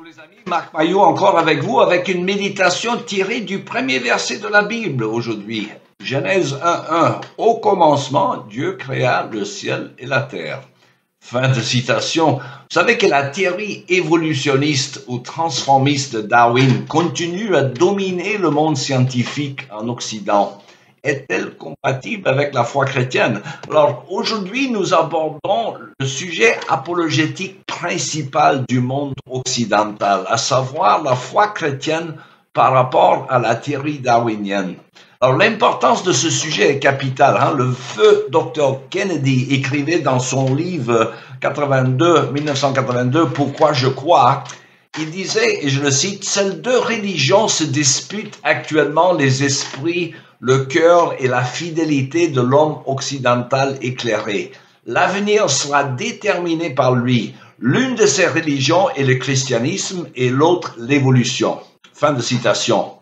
Bonjour les amis, Marc Maillot encore avec vous avec une méditation tirée du premier verset de la Bible aujourd'hui. Genèse 1:1. Au commencement, Dieu créa le ciel et la terre. Fin de citation. Vous savez que la théorie évolutionniste ou transformiste de Darwin continue à dominer le monde scientifique en Occident. Est-elle compatible avec la foi chrétienne? Alors aujourd'hui, nous abordons le sujet apologétique principal du monde occidental, à savoir la foi chrétienne par rapport à la théorie darwinienne. Alors l'importance de ce sujet est capitale. Le feu Dr. Kennedy écrivait dans son livre 1982, Pourquoi je crois. Il disait, et je le cite, « Seules deux religions se disputent actuellement les esprits, le cœur et la fidélité de l'homme occidental éclairé. L'avenir sera déterminé par lui. L'une de ces religions est le christianisme et l'autre l'évolution. » Fin de citation.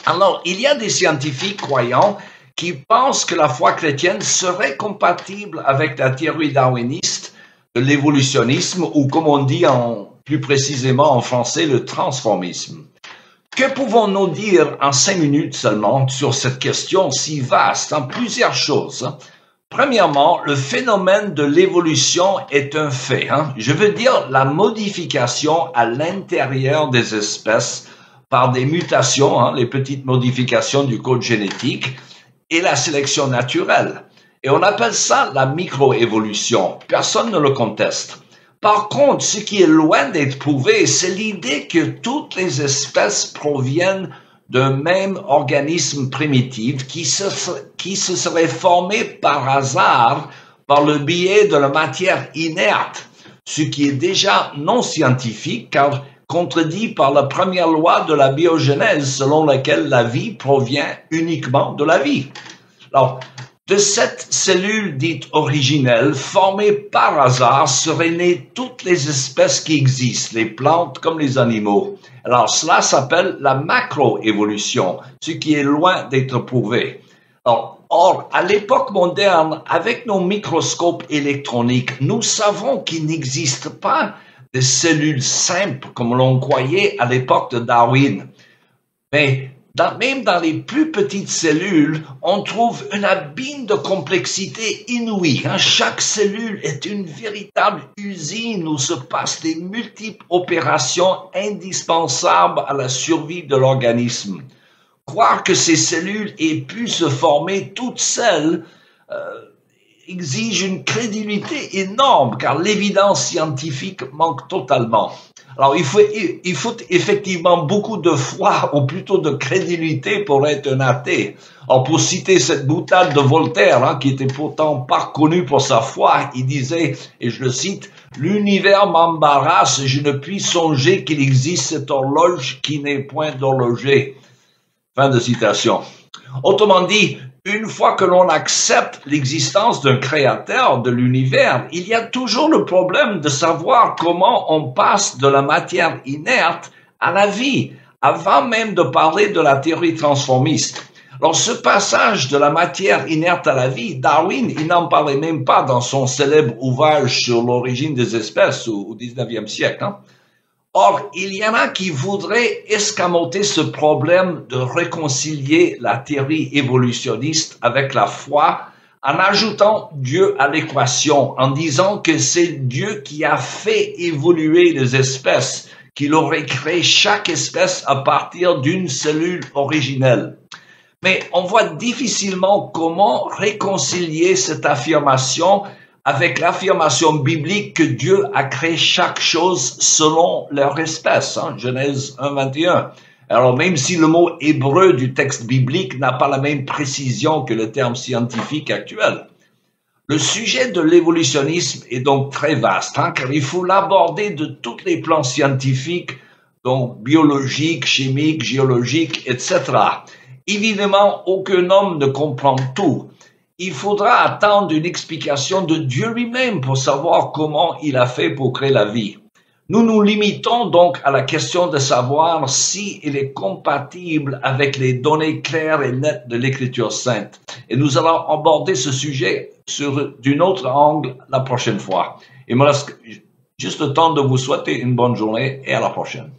Alors, il y a des scientifiques croyants qui pensent que la foi chrétienne serait compatible avec la théorie darwiniste de l'évolutionnisme ou, comme on dit plus précisément en français, le transformisme. Que pouvons-nous dire en 5 minutes seulement sur cette question si vaste? Plusieurs choses. Premièrement, le phénomène de l'évolution est un fait. Je veux dire la modification à l'intérieur des espèces par des mutations, les petites modifications du code génétique et la sélection naturelle. Et on appelle ça la microévolution. Personne ne le conteste. Par contre, ce qui est loin d'être prouvé, c'est l'idée que toutes les espèces proviennent d'un même organisme primitif qui se serait formé par hasard par le biais de la matière inerte, ce qui est déjà non scientifique car contredit par la première loi de la biogenèse selon laquelle la vie provient uniquement de la vie. Alors, de cette cellule dite originelle, formée par hasard, seraient nées toutes les espèces qui existent, les plantes comme les animaux. Alors cela s'appelle la macroévolution, ce qui est loin d'être prouvé. Or, à l'époque moderne, avec nos microscopes électroniques, nous savons qu'il n'existe pas de cellules simples comme l'on croyait à l'époque de Darwin. Mais même dans les plus petites cellules, on trouve un abîme de complexité inouïe. Chaque cellule est une véritable usine où se passent des multiples opérations indispensables à la survie de l'organisme. Croire que ces cellules aient pu se former toutes seules exige une crédulité énorme car l'évidence scientifique manque totalement. Alors, il faut effectivement beaucoup de foi, ou plutôt de crédulité pour être un athée. Alors, pour citer cette boutade de Voltaire, qui était pourtant pas connu pour sa foi, il disait, et je le cite, « L'univers m'embarrasse, je ne puis songer qu'il existe cette horloge qui n'est point d'horloger. » Fin de citation. Autrement dit, une fois que l'on accepte l'existence d'un créateur de l'univers, il y a toujours le problème de savoir comment on passe de la matière inerte à la vie, avant même de parler de la théorie transformiste. Alors, ce passage de la matière inerte à la vie, Darwin, il n'en parlait même pas dans son célèbre ouvrage sur l'origine des espèces au 19e siècle. Or, il y en a qui voudraient escamoter ce problème de réconcilier la théorie évolutionniste avec la foi en ajoutant Dieu à l'équation, en disant que c'est Dieu qui a fait évoluer les espèces, qu'il aurait créé chaque espèce à partir d'une cellule originelle. Mais on voit difficilement comment réconcilier cette affirmation avec l'affirmation biblique que Dieu a créé chaque chose selon leur espèce, Genèse 1:21. Alors même si le mot hébreu du texte biblique n'a pas la même précision que le terme scientifique actuel. Le sujet de l'évolutionnisme est donc très vaste, car il faut l'aborder de tous les plans scientifiques, donc biologiques, chimiques, géologiques, etc. Évidemment, aucun homme ne comprend tout. Il faudra attendre une explication de Dieu lui-même pour savoir comment il a fait pour créer la vie. Nous nous limitons donc à la question de savoir si il est compatible avec les données claires et nettes de l'Écriture sainte. Et nous allons aborder ce sujet d'un autre angle la prochaine fois. Il me reste Juste le temps de vous souhaiter une bonne journée et à la prochaine.